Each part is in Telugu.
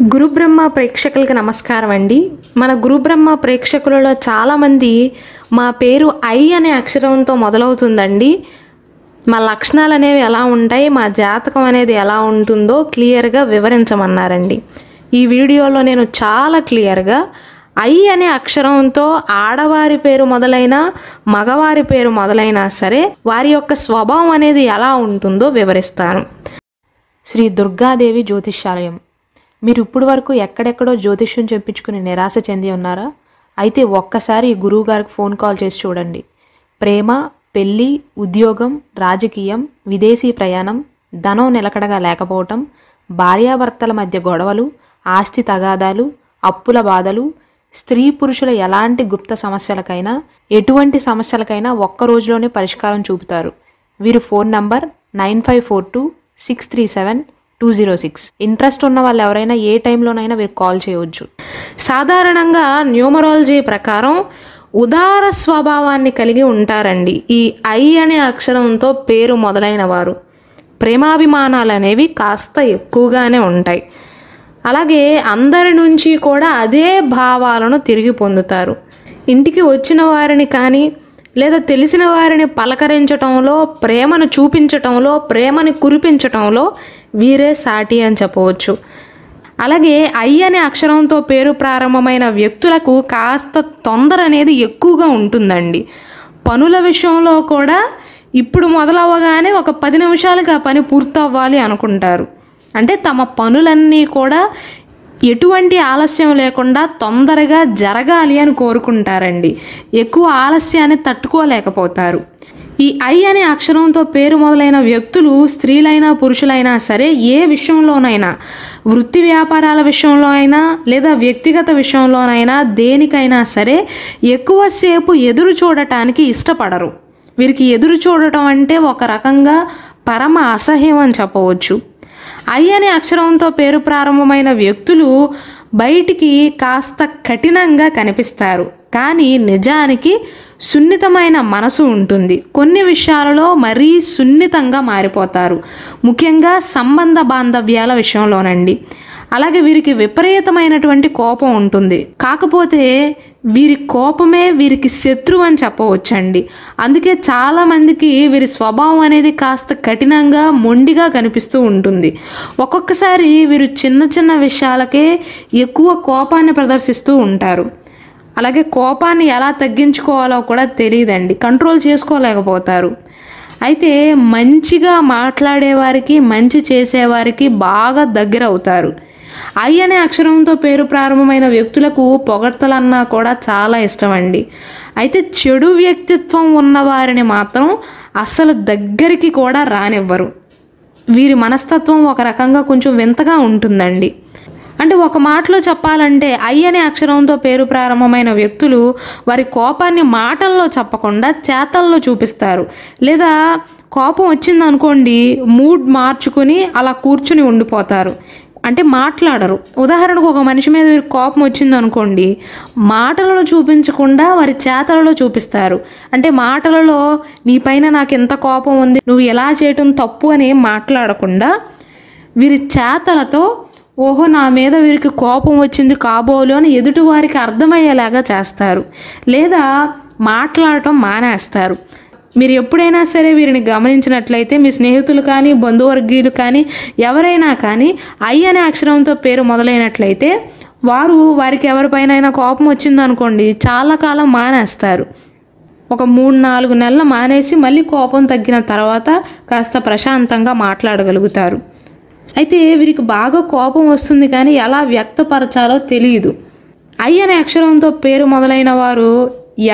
గురుబ్రహ్మ ప్రేక్షకులకు నమస్కారం అండి. మన గురుబ్రహ్మ ప్రేక్షకులలో చాలామంది మా పేరు ఐ అనే అక్షరంతో మొదలవుతుందండి, మా లక్షణాలు అనేవి ఎలా ఉంటాయి, మా జాతకం అనేది ఎలా ఉంటుందో క్లియర్గా వివరించమన్నారండి. ఈ వీడియోలో నేను చాలా క్లియర్గా ఐ అనే అక్షరంతో ఆడవారి పేరు మొదలైన మగవారి పేరు మొదలైనా సరే వారి యొక్క స్వభావం అనేది ఎలా ఉంటుందో వివరిస్తాను. శ్రీ దుర్గాదేవి జ్యోతిష్యాలయం. మీరు ఇప్పుడు వరకు ఎక్కడెక్కడో జ్యోతిష్యం చెప్పించుకుని నిరాశ చెంది ఉన్నారా? అయితే ఒక్కసారి ఈ గురువు గారికి ఫోన్ కాల్ చేసి చూడండి. ప్రేమ, పెళ్ళి, ఉద్యోగం, రాజకీయం, విదేశీ ప్రయాణం, ధనం నిలకడగా లేకపోవటం, భార్యాభర్తల మధ్య గొడవలు, ఆస్తి తగాదాలు, అప్పుల బాధలు, స్త్రీ పురుషుల ఎలాంటి గుప్త సమస్యలకైనా ఎటువంటి సమస్యలకైనా ఒక్క రోజులోనే పరిష్కారం చూపుతారు. వీరు ఫోన్ నంబర్ 9542637206. ఇంట్రెస్ట్ ఉన్న వాళ్ళు ఎవరైనా ఏ టైంలోనైనా వీరికి కాల్ చేయవచ్చు. సాధారణంగా న్యూమరాలజీ ప్రకారం ఉదార స్వభావాన్ని కలిగి ఉంటారండి ఈ ఐ అనే అక్షరంతో పేరు మొదలైన వారు. ప్రేమాభిమానాలు అనేవి కాస్త ఎక్కువగానే ఉంటాయి. అలాగే అందరి నుంచి కూడా అదే భావాలను తిరిగి పొందుతారు. ఇంటికి వచ్చిన వారిని కానీ లేదా తెలిసిన వారిని పలకరించటంలో, ప్రేమను చూపించటంలో, ప్రేమని కురిపించటంలో వీరే సాటి అని చెప్పవచ్చు. అలాగే ఐ అనే అక్షరంతో పేరు ప్రారంభమైన వ్యక్తులకు కాస్త తొందర అనేది ఎక్కువగా ఉంటుందండి. పనుల విషయంలో కూడా ఇప్పుడు మొదలవ్వగానే ఒక 10 నిమిషాలకు ఆ పని పూర్తవ్వాలి అనుకుంటారు. అంటే తమ పనులన్నీ కూడా ఎటువంటి ఆలస్యం లేకుండా తొందరగా జరగాలి అని కోరుకుంటారండి. ఎక్కువ ఆలస్యాన్ని తట్టుకోలేకపోతారు. ఈ ఐ అనే అక్షరంతో పేరు మొదలైన వ్యక్తులు స్త్రీలైనా పురుషులైనా సరే ఏ విషయంలోనైనా, వృత్తి వ్యాపారాల విషయంలో అయినా లేదా వ్యక్తిగత విషయంలోనైనా దేనికైనా సరే ఎక్కువసేపు ఎదురు చూడటానికి ఇష్టపడరు. వీరికి ఎదురు చూడటం అంటే ఒక రకంగా పరమ అసహ్యం అని చెప్పవచ్చు. ఐ అనే అక్షరంతో పేరు ప్రారంభమైన వ్యక్తులు బయటికి కాస్త కఠినంగా కనిపిస్తారు, కానీ నిజానికి సున్నితమైన మనసు ఉంటుంది. కొన్ని విషయాలలో మరీ సున్నితంగా మారిపోతారు, ముఖ్యంగా సంబంధ బాంధవ్యాల విషయంలోనండి. అలాగే వీరికి విపరీతమైనటువంటి కోపం ఉంటుంది. కాకపోతే వీరి కోపమే వీరికి శత్రువు అని చెప్పవచ్చండి. అందుకే చాలామందికి వీరి స్వభావం అనేది కాస్త కఠినంగా, మొండిగా కనిపిస్తూ ఉంటుంది. ఒక్కొక్కసారి వీరు చిన్న చిన్న విషయాలకే ఎక్కువ కోపాన్ని ప్రదర్శిస్తూ ఉంటారు. అలాగే కోపాన్ని ఎలా తగ్గించుకోవాలో కూడా తెలియదండి, కంట్రోల్ చేసుకోలేకపోతారు. అయితే మంచిగా మాట్లాడేవారికి, మంచి చేసేవారికి బాగా దగ్గర అవుతారు. ఐ అనే అక్షరంతో పేరు ప్రారంభమైన వ్యక్తులకు పొగడ్తలన్నా కూడా చాలా ఇష్టం అండి. అయితే చెడు వ్యక్తిత్వం ఉన్నవారిని మాత్రం అస్సలు దగ్గరికి కూడా రానివ్వరు. వీరి మనస్తత్వం ఒక రకంగా కొంచెం వింతగా ఉంటుందండి. అంటే ఒక మాటలో చెప్పాలంటే ఐ అనే అక్షరంతో పేరు ప్రారంభమైన వ్యక్తులు వారి కోపాన్ని మాటల్లో చెప్పకుండా చేతల్లో చూపిస్తారు. లేదా కోపం వచ్చిందనుకోండి, మూడ్ మార్చుకుని అలా కూర్చుని ఉండిపోతారు, అంటే మాట్లాడరు. ఉదాహరణకు ఒక మనిషి మీద కోపం వచ్చింది అనుకోండి, మాటలలో చూపించకుండా వారి చేతలలో చూపిస్తారు. అంటే మాటలలో నీ పైన నాకు ఎంత కోపం ఉంది, నువ్వు ఎలా చేయటం తప్పు అని మాట్లాడకుండా వీరి చేతలతో ఓహో నా మీద వీరికి కోపం వచ్చింది కాబోలు అని ఎదుటి వారికి అర్థమయ్యేలాగా చేస్తారు, లేదా మాట్లాడటం మానేస్తారు. మీరు ఎప్పుడైనా సరే వీరిని గమనించినట్లయితే మీ స్నేహితులు కానీ, బంధువర్గీయులు కానీ, ఎవరైనా కానీ ఐ అనే అక్షరంతో పేరు మొదలైనట్లయితే వారికి ఎవరిపైన కోపం వచ్చిందనుకోండి చాలా కాలం మానేస్తారు. ఒక 3-4 నెలలు మానేసి మళ్ళీ కోపం తగ్గిన తర్వాత కాస్త ప్రశాంతంగా మాట్లాడగలుగుతారు. అయితే వీరికి బాగా కోపం వస్తుంది కానీ ఎలా వ్యక్తపరచాలో తెలియదు. ఐ అనే అక్షరంతో పేరు మొదలైన వారు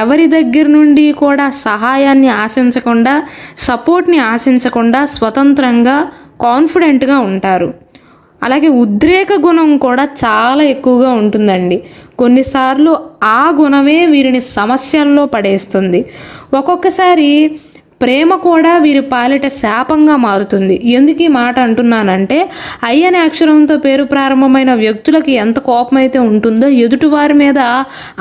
ఎవరి దగ్గర నుండి కూడా సహాయాన్ని ఆశించకుండా, సపోర్ట్ని ఆశించకుండా స్వతంత్రంగా, కాన్ఫిడెంట్గా ఉంటారు. అలాగే ఉద్రేక గుణం కూడా చాలా ఎక్కువగా ఉంటుందండి. కొన్నిసార్లు ఆ గుణమే వీరిని సమస్యల్లో పడేస్తుంది. ఒక్కొక్కసారి ప్రేమ కూడా వీరి పాలిట శాపంగా మారుతుంది. ఎందుకు ఈ మాట అంటున్నానంటే ఐ అనే అక్షరంతో పేరు ప్రారంభమైన వ్యక్తులకి ఎంత కోపం అయితే ఉంటుందో ఎదుటివారి మీద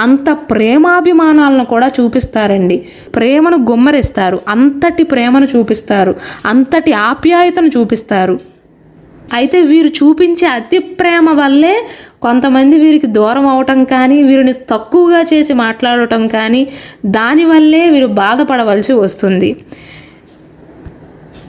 అంత ప్రేమాభిమానాలను కూడా చూపిస్తారండి. ప్రేమను గుమ్మరిస్తారు, అంతటి ప్రేమను చూపిస్తారు, అంతటి ఆప్యాయతను చూపిస్తారు. అయితే వీరు చూపించే అతి ప్రేమ వల్లే కొంతమంది వీరికి దూరం అవటం కానీ, వీరిని తక్కువగా చేసి మాట్లాడటం కానీ, దానివల్లే వీరు బాధపడవలసి వస్తుంది.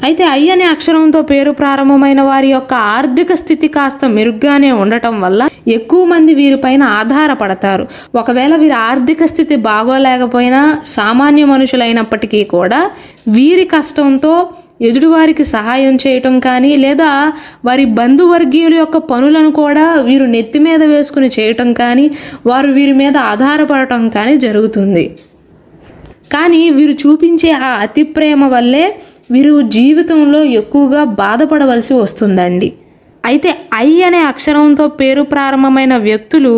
అయితే ఐ అనే అక్షరంతో పేరు ప్రారంభమైన వారి యొక్క ఆర్థిక స్థితి కాస్త మెరుగ్గానే ఉండటం వల్ల ఎక్కువ మంది వీరిపైన ఆధారపడతారు. ఒకవేళ వీరి ఆర్థిక స్థితి బాగోలేకపోయినా, సామాన్య మనుషులైనప్పటికీ కూడా వీరి కష్టంతో ఎదుటివారికి సహాయం చేయటం కానీ, లేదా వారి బంధువర్గీయుల యొక్క పనులను కూడా వీరు నెత్తి మీద వేసుకుని చేయటం కానీ, వారు వీరి మీద ఆధారపడటం కానీ జరుగుతుంది. కానీ వీరు చూపించే ఆ అతి ప్రేమ వల్లే వీరు జీవితంలో ఎక్కువగా బాధపడవలసి వస్తుందండి. అయితే ఐ అనే అక్షరంతో పేరు ప్రారంభమైన వ్యక్తులు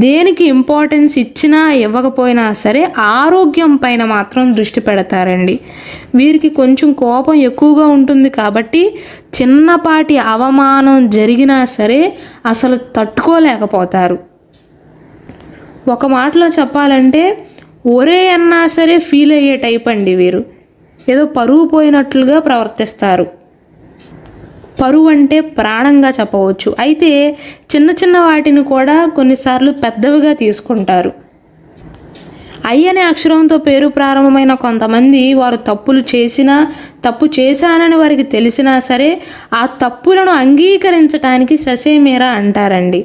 దేనికి ఇంపార్టెన్స్ ఇచ్చినా ఇవ్వకపోయినా సరే ఆరోగ్యం పైన మాత్రం దృష్టి పెడతారండి. వీరికి కొంచెం కోపం ఎక్కువగా ఉంటుంది కాబట్టి చిన్నపాటి అవమానం జరిగినా సరే అసలు తట్టుకోలేకపోతారు. ఒక మాటలో చెప్పాలంటే ఒరే అన్నా సరే ఫీల్ అయ్యే టైప్ అండి వీరు. ఏదో పరువు పోయినట్లుగా ప్రవర్తిస్తారు. పరువు అంటే ప్రాణంగా చెప్పవచ్చు. అయితే చిన్న చిన్న వాటిని కూడా కొన్నిసార్లు పెద్దవిగా తీసుకుంటారు. ఐ అనే అక్షరంతో పేరు ప్రారంభమైన కొంతమంది వారు తప్పులు చేసినా, తప్పు చేశానని వారికి తెలిసినా సరే ఆ తప్పులను అంగీకరించడానికి ససేమేరా అంటారండి.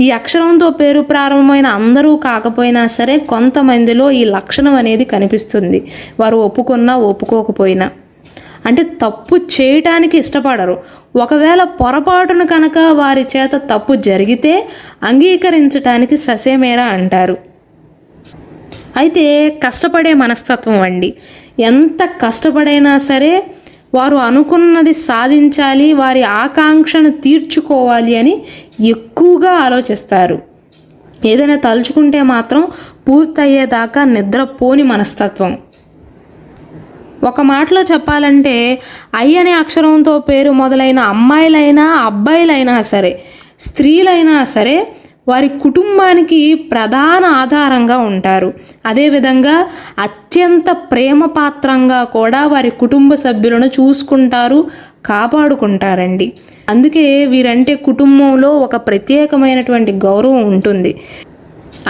ఈ అక్షరంతో పేరు ప్రారంభమైన అందరూ కాకపోయినా సరే కొంతమందిలో ఈ లక్షణం అనేది కనిపిస్తుంది. వారు ఒప్పుకున్నా ఒప్పుకోకపోయినా, అంటే తప్పు చేయటానికి ఇష్టపడరు. ఒకవేళ పొరపాటును కనుక వారి చేత తప్పు జరిగితే అంగీకరించటానికి ససేమేరా అంటారు. అయితే కష్టపడే మనస్తత్వం అండి. ఎంత కష్టపడైనా సరే వారు అనుకున్నది సాధించాలి, వారి ఆకాంక్షను తీర్చుకోవాలి అని ఎక్కువగా ఆలోచిస్తారు. ఏదైనా తలుచుకుంటే మాత్రం పూర్తయ్యేదాకా నిద్రపోని మనస్తత్వం. ఒక మాటలో చెప్పాలంటే ఐ అనే అక్షరంతో పేరు మొదలైన అమ్మాయిలైనా అబ్బాయిలైనా సరే, స్త్రీలైనా సరే వారి కుటుంబానికి ప్రధాన ఆధారంగా ఉంటారు. అదేవిధంగా అత్యంత ప్రేమ పాత్రంగా కూడా వారి కుటుంబ సభ్యులను చూసుకుంటారు, కాపాడుకుంటారండి. అందుకే వీరంటే కుటుంబంలో ఒక ప్రత్యేకమైనటువంటి గౌరవం ఉంటుంది.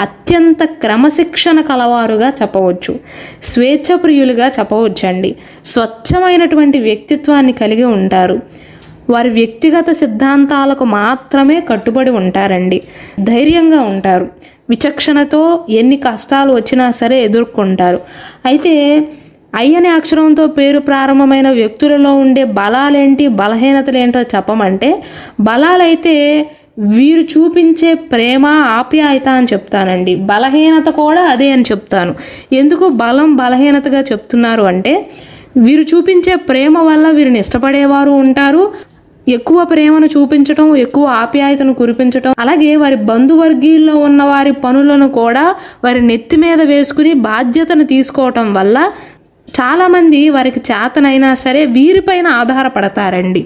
అత్యంత క్రమశిక్షణ కలవారుగా చెప్పవచ్చు, స్వేచ్ఛప్రియులుగా చెప్పవచ్చండి. స్వచ్ఛమైనటువంటి వ్యక్తిత్వాన్ని కలిగి ఉంటారు. వారి వ్యక్తిగత సిద్ధాంతాలకు మాత్రమే కట్టుబడి ఉంటారండి. ధైర్యంగా ఉంటారు. విచక్షణతో ఎన్ని కష్టాలు వచ్చినా సరే ఎదుర్కొంటారు. అయితే ఐ అనే అక్షరంతో పేరు ప్రారంభమైన వ్యక్తులలో ఉండే బలాలేంటి, బలహీనతలేంటో చెప్పమంటే, బలాలైతే వీరు చూపించే ప్రేమ, ఆప్యాయత అని చెప్తానండి. బలహీనత కూడా అదే అని చెప్తాను. ఎందుకు బలం బలహీనతగా చెప్తున్నారు అంటే, వీరు చూపించే ప్రేమ వల్ల వీరిని ఇష్టపడేవారు ఉంటారు. ఎక్కువ ప్రేమను చూపించటం, ఎక్కువ ఆప్యాయతను కురిపించటం, అలాగే వారి బంధువర్గీయుల్లో ఉన్న వారి పనులను కూడా వారి నెత్తి మీద వేసుకుని బాధ్యతను తీసుకోవటం వల్ల చాలామంది వారికి చేతనైనా సరే వీరిపైన ఆధారపడతారండి.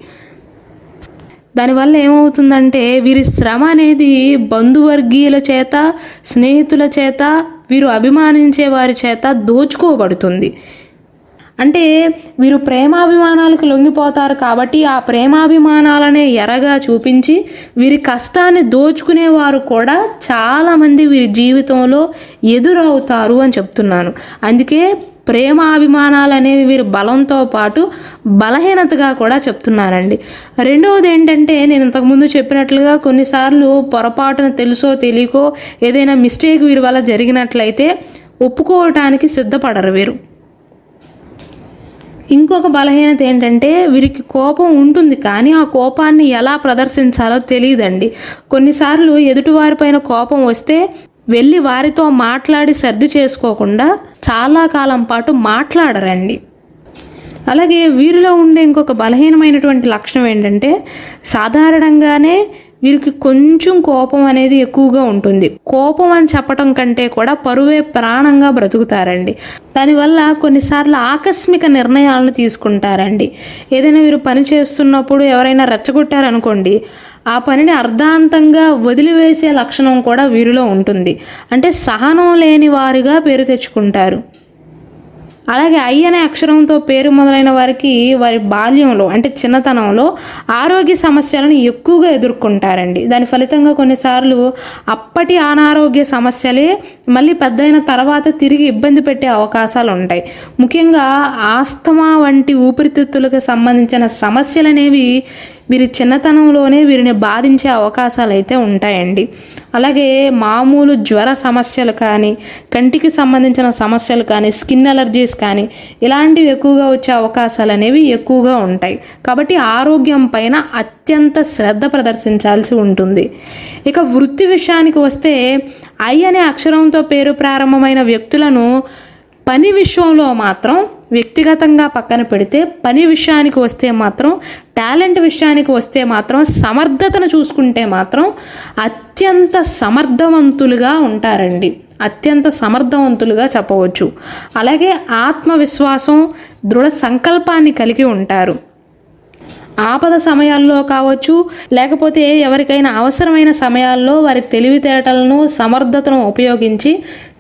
దానివల్ల ఏమవుతుందంటే వీరి శ్రమ అనేది బంధువర్గీయుల చేత, స్నేహితుల చేత, వీరు అభిమానించే వారి చేత దోచుకోబడుతుంది. అంటే వీరు ప్రేమాభిమానాలకు లొంగిపోతారు కాబట్టి ఆ ప్రేమాభిమానాలనే ఎరగా చూపించి వీరి కష్టాన్ని దోచుకునేవారు కూడా చాలామంది వీరి జీవితంలో ఎదురవుతారు అని చెప్తున్నాను. అందుకే ప్రేమాభిమానాలు అనేవి వీరి బలంతో పాటు బలహీనతగా కూడా చెప్తున్నానండి. రెండవది ఏంటంటే, నేను ఇంతకుముందు చెప్పినట్లుగా కొన్నిసార్లు పొరపాటున తెలుసో తెలియకో ఏదైనా మిస్టేక్ వీరి వల్ల జరిగినట్లయితే ఒప్పుకోవటానికి సిద్ధపడరు వీరు. ఇంకొక బలహీనత ఏంటంటే, వీరికి కోపం ఉంటుంది కానీ ఆ కోపాన్ని ఎలా ప్రదర్శించాలో తెలియదండి. కొన్నిసార్లు ఎదుటివారిపైన కోపం వస్తే వెళ్ళి వారితో మాట్లాడి సర్ది చేసుకోకుండా చాలా కాలం పాటు మాట్లాడరండి. అలాగే వీరిలో ఉండే ఇంకొక బలహీనమైనటువంటి లక్షణం ఏంటంటే, సాధారణంగానే వీరికి కొంచెం కోపం అనేది ఎక్కువగా ఉంటుంది. కోపం అని చెప్పటం కంటే కూడా పరువే ప్రాణంగా బ్రతుకుతారండి. దానివల్ల కొన్నిసార్లు ఆకస్మిక నిర్ణయాలను తీసుకుంటారండి. ఏదైనా వీరు పని చేస్తున్నప్పుడు ఎవరైనా రెచ్చగొట్టారనుకోండి, ఆ పనిని అర్ధాంతంగా వదిలివేసే లక్షణం కూడా వీరిలో ఉంటుంది. అంటే సహనం లేని వారిగా పేరు తెచ్చుకుంటారు. అలాగే ఐ అనే అక్షరంతో పేరు మొదలైన వారికి వారి బాల్యంలో అంటే చిన్నతనంలో ఆరోగ్య సమస్యలను ఎక్కువగా ఎదుర్కొంటారండి. దాని ఫలితంగా కొన్నిసార్లు అప్పటి అనారోగ్య సమస్యలే మళ్ళీ పెద్దయిన తర్వాత తిరిగి ఇబ్బంది పెట్టే అవకాశాలు ఉంటాయి. ముఖ్యంగా ఆస్తమా వంటి ఊపిరితిత్తులకు సంబంధించిన సమస్యలు అనేవి వీరి చిన్నతనంలోనే వీరిని బాధించే అవకాశాలు అయితే ఉంటాయండి. అలాగే మామూలు జ్వర సమస్యలు కానీ, కంటికి సంబంధించిన సమస్యలు కానీ, స్కిన్ అలర్జీస్ కానీ ఇలాంటివి ఎక్కువగా వచ్చే అవకాశాలు అనేవి ఎక్కువగా ఉంటాయి. కాబట్టి ఆరోగ్యం పైన అత్యంత శ్రద్ధ ప్రదర్శించాల్సి ఉంటుంది. ఇక వృత్తి విషయానికి వస్తే ఐ అనే అక్షరంతో పేరు ప్రారంభమైన వ్యక్తులను పని విషయంలో మాత్రం వ్యక్తిగతంగా పక్కన పెడితే పని విషయానికి వస్తే మాత్రం, టాలెంట్ విషయానికి వస్తే మాత్రం, సమర్థతను చూసుకుంటే మాత్రం అత్యంత సమర్థవంతులుగా ఉంటారండి. అత్యంత సమర్థవంతులుగా చెప్పవచ్చు. అలాగే ఆత్మవిశ్వాసం, దృఢ సంకల్పాన్ని కలిగి ఉంటారు. ఆపద సమయాల్లో కావచ్చు, లేకపోతే ఎవరికైనా అవసరమైన సమయాల్లో వారి తెలివితేటలను, సమర్థతను ఉపయోగించి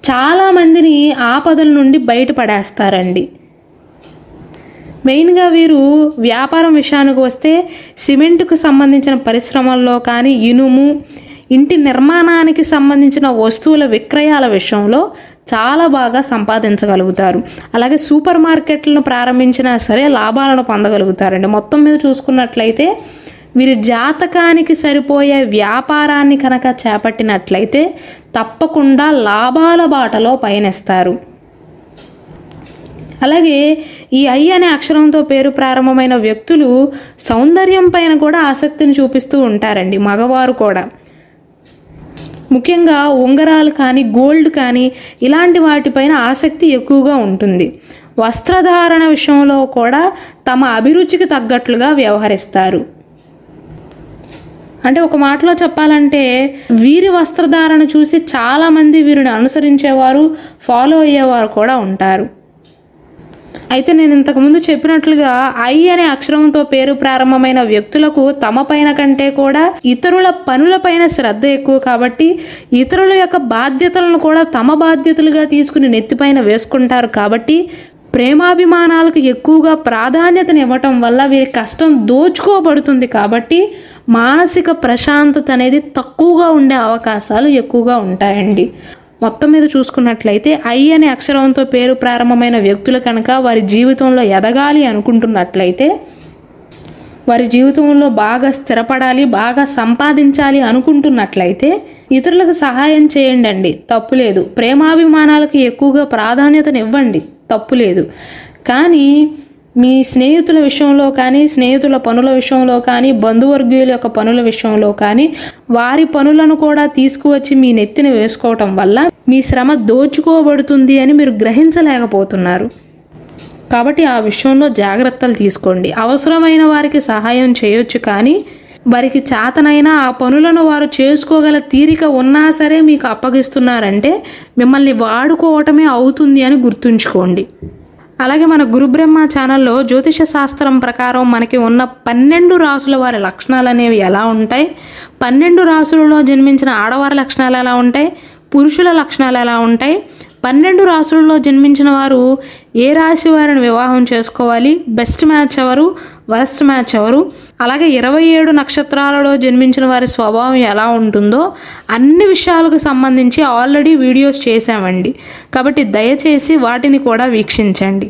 చాలామందిని ఆపదల నుండి బయటపడేస్తారండి. మెయిన్గా వీరు వ్యాపారం విషయానికి వస్తే సిమెంటుకు సంబంధించిన పరిశ్రమల్లో కానీ, ఇనుము, ఇంటి నిర్మాణానికి సంబంధించిన వస్తువుల విక్రయాల విషయంలో చాలా బాగా సంపాదించగలుగుతారు. అలాగే సూపర్ మార్కెట్లను ప్రారంభించినా సరే లాభాలను పొందగలుగుతారండి. మొత్తం మీద చూసుకున్నట్లయితే వీరి జాతకానికి సరిపోయే వ్యాపారాన్ని కనుక చేపట్టినట్లయితే తప్పకుండా లాభాల బాటలో పయనిస్తారు. అలాగే ఈ ఐ అనే అక్షరంతో పేరు ప్రారంభమైన వ్యక్తులు సౌందర్యం పైన కూడా ఆసక్తిని చూపిస్తూ ఉంటారండి. మగవారు కూడా ముఖ్యంగా ఉంగరాలు కానీ, గోల్డ్ కానీ ఇలాంటి వాటిపైన ఆసక్తి ఎక్కువగా ఉంటుంది. వస్త్రధారణ విషయంలో కూడా తమ అభిరుచికి తగ్గట్లుగా వ్యవహరిస్తారు. అంటే ఒక మాటలో చెప్పాలంటే వీరి వస్త్రధారణ చూసి చాలామంది వీరిని అనుసరించేవారు, ఫాలో అయ్యేవారు కూడా ఉంటారు. అయితే నేను ఇంతకుముందు చెప్పినట్లుగా ఐ అనే అక్షరంతో పేరు ప్రారంభమైన వ్యక్తులకు తమ పైన కంటే కూడా ఇతరుల పనులపైన శ్రద్ధ ఎక్కువ కాబట్టి ఇతరుల యొక్క బాధ్యతలను కూడా తమ బాధ్యతలుగా తీసుకుని నెత్తిపైన వేసుకుంటారు. కాబట్టి ప్రేమాభిమానాలకు ఎక్కువగా ప్రాధాన్యతను ఇవ్వటం వల్ల వీరి కష్టం దోచుకోబడుతుంది. కాబట్టి మానసిక ప్రశాంతత అనేది తక్కువగా ఉండే అవకాశాలు ఎక్కువగా ఉంటాయండి. మొత్తం మీద చూసుకున్నట్లయితే ఐ అనే అక్షరంతో పేరు ప్రారంభమైన వ్యక్తులు కనుక వారి జీవితంలో ఎదగాలి అనుకుంటున్నట్లయితే, వారి జీవితంలో బాగా స్థిరపడాలి, బాగా సంపాదించాలి అనుకుంటున్నట్లయితే ఇతరులకు సహాయం చేయండి, తప్పులేదు. ప్రేమాభిమానాలకు ఎక్కువగా ప్రాధాన్యతను ఇవ్వండి, తప్పులేదు. కానీ మీ స్నేహితుల విషయంలో కానీ, స్నేహితుల పనుల విషయంలో కానీ, బంధువర్గీయుల యొక్క పనుల విషయంలో కానీ వారి పనులను కూడా తీసుకువచ్చి మీ నెత్తిన వేసుకోవటం వల్ల మీ శ్రమ దోచుకోబడుతుంది అని మీరు గ్రహించలేకపోతున్నారు. కాబట్టి ఆ విషయంలో జాగ్రత్తలు తీసుకోండి. అవసరమైన వారికి సహాయం చేయొచ్చు, కానీ వారికి చేతనైనా ఆ పనులను వారు చేసుకోగల తీరిక ఉన్నా సరే మీకు అప్పగిస్తున్నారంటే మిమ్మల్ని వాడుకోవటమే అవుతుంది అని గుర్తుంచుకోండి. అలాగే మన గురుబ్రహ్మ ఛానల్లో జ్యోతిష శాస్త్రం ప్రకారం మనకి ఉన్న 12 రాసుల వారి లక్షణాలు అనేవి ఎలా ఉంటాయి, 12 రాసులలో జన్మించిన ఆడవారి లక్షణాలు ఎలా ఉంటాయి, పురుషుల లక్షణాలు ఎలా ఉంటాయి, 12 రాసులలో జన్మించిన వారు ఏ రాశి వారిని వివాహం చేసుకోవాలి, బెస్ట్ మ్యాచ్ ఎవరు, వరస్ట్ మ్యాచ్ ఎవరు, అలాగే 27 నక్షత్రాలలో జన్మించిన వారి స్వభావం ఎలా ఉంటుందో అన్ని విషయాలకు సంబంధించి ఆల్రెడీ వీడియోస్ చేశామండి. కాబట్టి దయచేసి వాటిని కూడా వీక్షించండి.